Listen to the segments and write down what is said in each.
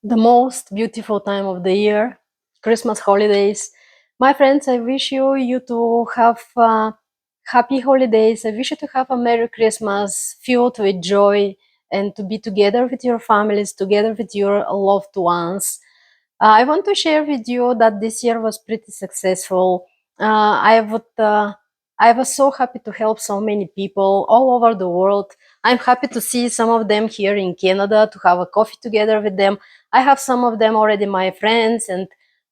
the most beautiful time of the year, Christmas holidays. My friends, I wish you to have happy holidays. I wish you to have a Merry Christmas filled with joy and to be together with your families, together with your loved ones. I want to share with you that this year was pretty successful. I was so happy to help so many people all over the world. I'm happy to see some of them here in Canada, to have a coffee together with them. I have some of them already my friends, and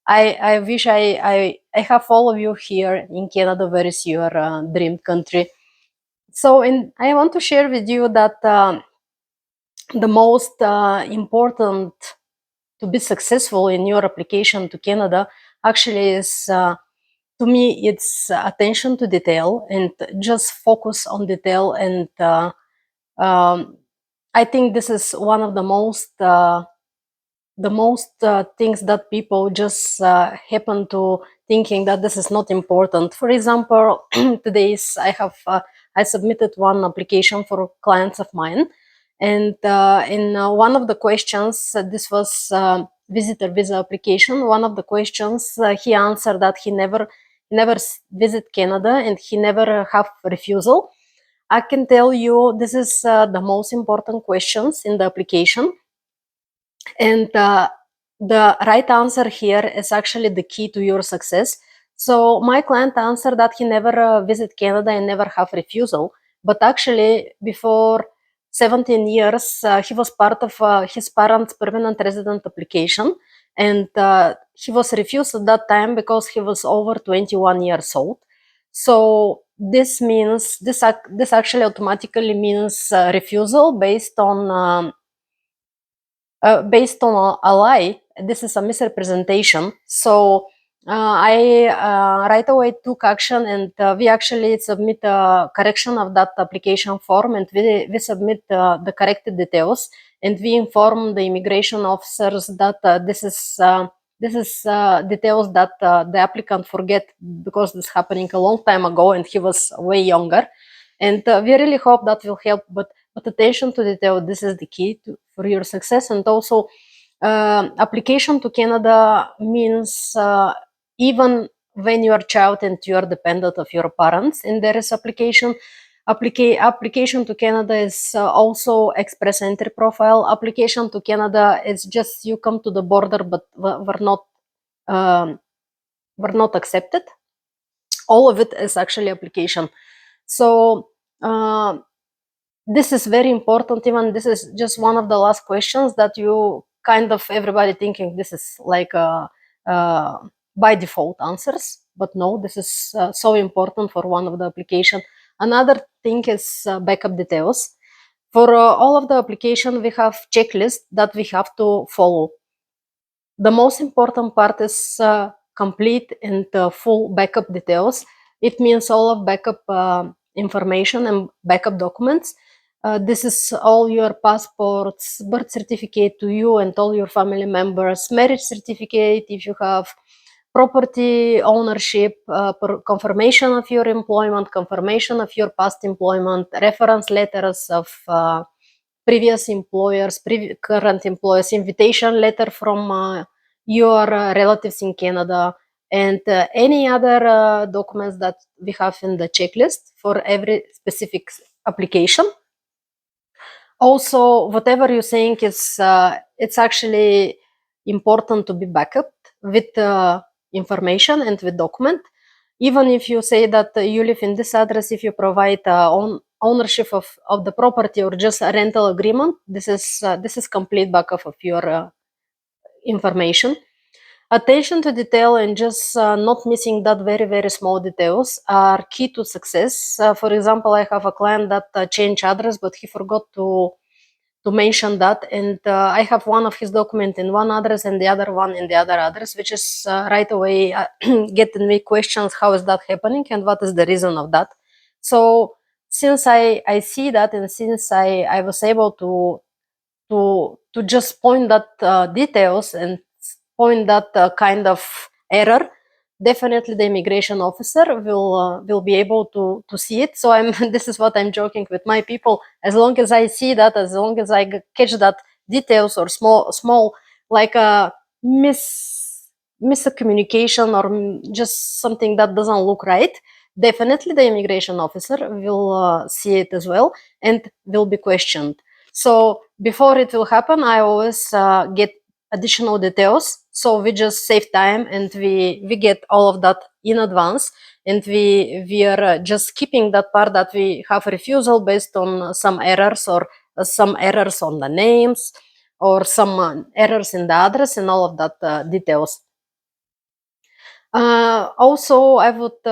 I wish I have all of you here in Canada, where is your dream country. So, I want to share with you that the most important to be successful in your application to Canada actually is, to me, it's attention to detail and just focus on detail. And um, I think this is one of the most things that people just happen to thinking that this is not important. For example, today's I submitted one application for clients of mine, and in one of the questions, this was visitor visa application. One of the questions, he answered that he never visit Canada and he never have refusal. I can tell you this is the most important questions in the application, and the right answer here is actually the key to your success. So my client answered that he never visit Canada and never have refusal, but actually before 17 years he was part of his parents' permanent resident application, and he was refused at that time because he was over 21 years old. So this means this actually automatically means refusal based on a lie. This is a misrepresentation. So I right away took action, and we actually submit a correction of that application form, and we submit the corrected details, and we inform the immigration officers that this is details that the applicant forget, because this happening a long time ago and he was way younger. And we really hope that will help. But attention to detail, this is the key for your success. And also, application to Canada means even when you are child and you are dependent of your parents, and there is application to Canada is also express entry profile. Application to Canada is just you come to the border, but um, were not accepted. All of it is actually application. So this is very important. Even this is just one of the last questions that you kind of everybody thinking this is like by default answers, but no, this is so important for one of the application. Another thing is backup details. For all of the application, we have checklist that we have to follow. The most important part is complete and full backup details. It means all of backup information and backup documents. This is all your passports, birth certificate to you and all your family members, marriage certificate if you have, property ownership, confirmation of your employment, confirmation of your past employment, reference letters of previous employers, current employers, invitation letter from your relatives in Canada, and any other documents that we have in the checklist for every specific application. Also, whatever you think is, it's actually important to be backed with information and with document. Even if you say that you live in this address, if you provide ownership of the property or just a rental agreement, this is complete backup of your information. Attention to detail and just not missing that very small details are key to success. For example, I have a client that changed address, but he forgot to mention that, and I have one of his document in one address and the other one in the other address, which is right away getting me questions, how is that happening and what is the reason of that. So since I see that, and since I was able to just point that details and point that kind of error, definitely the immigration officer will be able to see it. So I'm this is what I'm joking with my people. As long as I see that, as long as I catch that details or small like a miscommunication or just something that doesn't look right, definitely the immigration officer will see it as well and will be questioned. So before it will happen, I always get additional details, so we just save time and we get all of that in advance, and we are just keeping that part that we have refusal based on some errors, or some errors on the names, or some errors in the address, and all of that details. Also, I want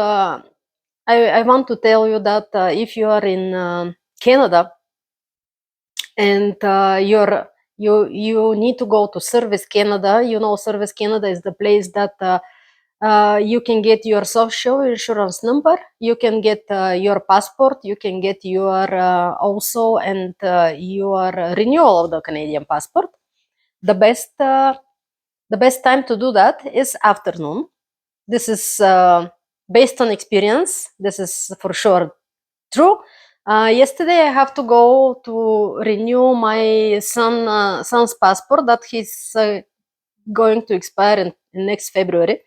to tell you that if you are in Canada and you need to go to Service Canada, Service Canada is the place that you can get your social insurance number, you can get your passport, you can get your also and your renewal of the Canadian passport. The best time to do that is afternoon. This is based on experience. This is for sure true. Yesterday I have to go to renew my son's passport that he's going to expire in next February.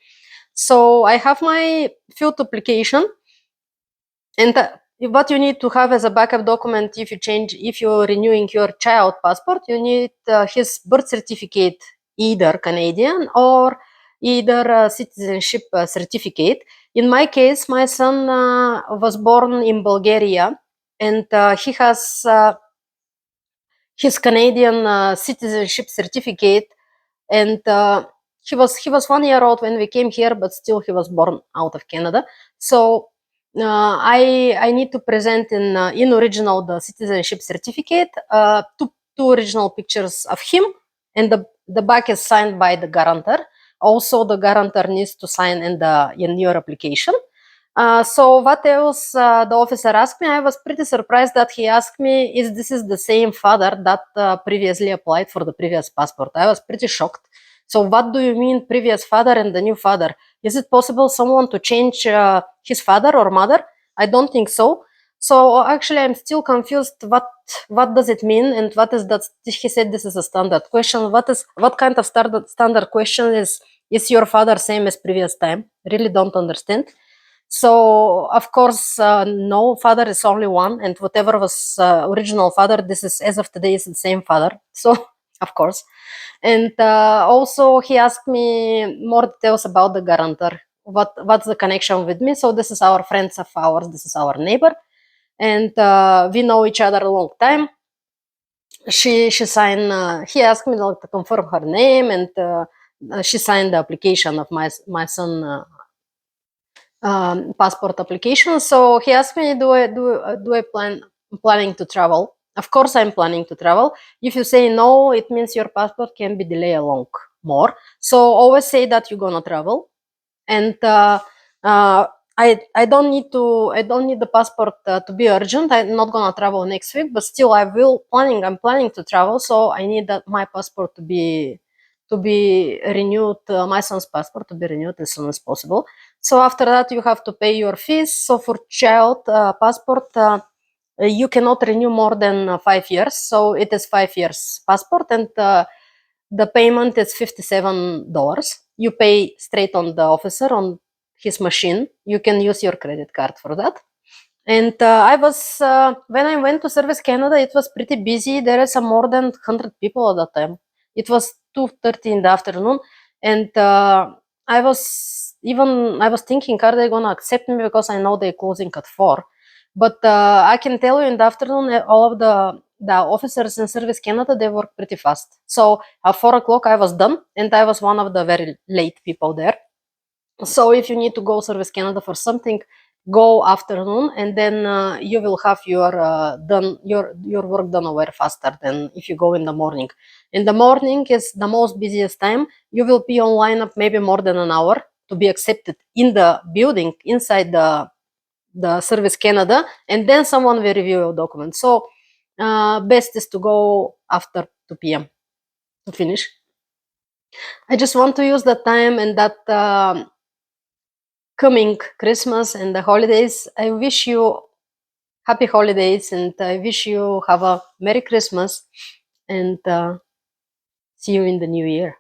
So I have my field application, and what you need to have as a backup document if you're renewing your child passport, you need his birth certificate, either Canadian or either citizenship certificate. In my case, my son was born in Bulgaria, and he has his Canadian citizenship certificate, and he was 1 year old when we came here, but still he was born out of Canada. So I need to present in original the citizenship certificate, two original pictures of him, and the back is signed by the guarantor. Also, the guarantor needs to sign in your application. So what else the officer asked me? I was pretty surprised that he asked me, "Is this is the same father that previously applied for the previous passport?" I was pretty shocked. So what do you mean previous father and the new father? Is it possible someone to change his father or mother? I don't think so. So actually, I'm still confused. What does it mean, and what is that? He said this is a standard question. What kind of standard question is? Is your father same as previous time? Really don't understand. So of course, no, father is only one, and whatever was original father, this is as of today is the same father. So of course, and also he asked me more details about the guarantor. What's the connection with me? So this is our friends of ours. This is our neighbor, and we know each other a long time. She signed. He asked me to confirm her name, and she signed the application of my son. Passport application. So he asked me, do I planning to travel? Of course, I'm planning to travel. If you say no, it means your passport can be delayed a long more. So always say that you're gonna travel, and uh, I don't need the passport to be urgent. I'm not gonna travel next week, but still I'm planning to travel, so I need that my passport to be renewed, my son's passport to be renewed as soon as possible. So after that, you have to pay your fees. So for child passport, you cannot renew more than 5 years. So it is 5 years passport, and the payment is $57. You pay straight on the officer on his machine. You can use your credit card for that. And I was when I went to Service Canada, it was pretty busy. There is more than 100 people at that time. It was 2:30 in the afternoon, and I was thinking, are they gonna accept me, because I know they're closing at 4. But I can tell you, in the afternoon, all of the officers in Service Canada, they work pretty fast. So at 4 o'clock I was done, and I was one of the very late people there. So if you need to go Service Canada for something, go afternoon, and then you will have your work done away faster than if you go in the morning. In the morning is the most busiest time. You will be online up maybe more than an hour to be accepted in the building inside the Service Canada, and then someone will review your documents. So best is to go after 2 p.m. to finish. I just want to use the time and that coming Christmas and the holidays. I wish you happy holidays, and I wish you have a Merry Christmas, and See you in the new year.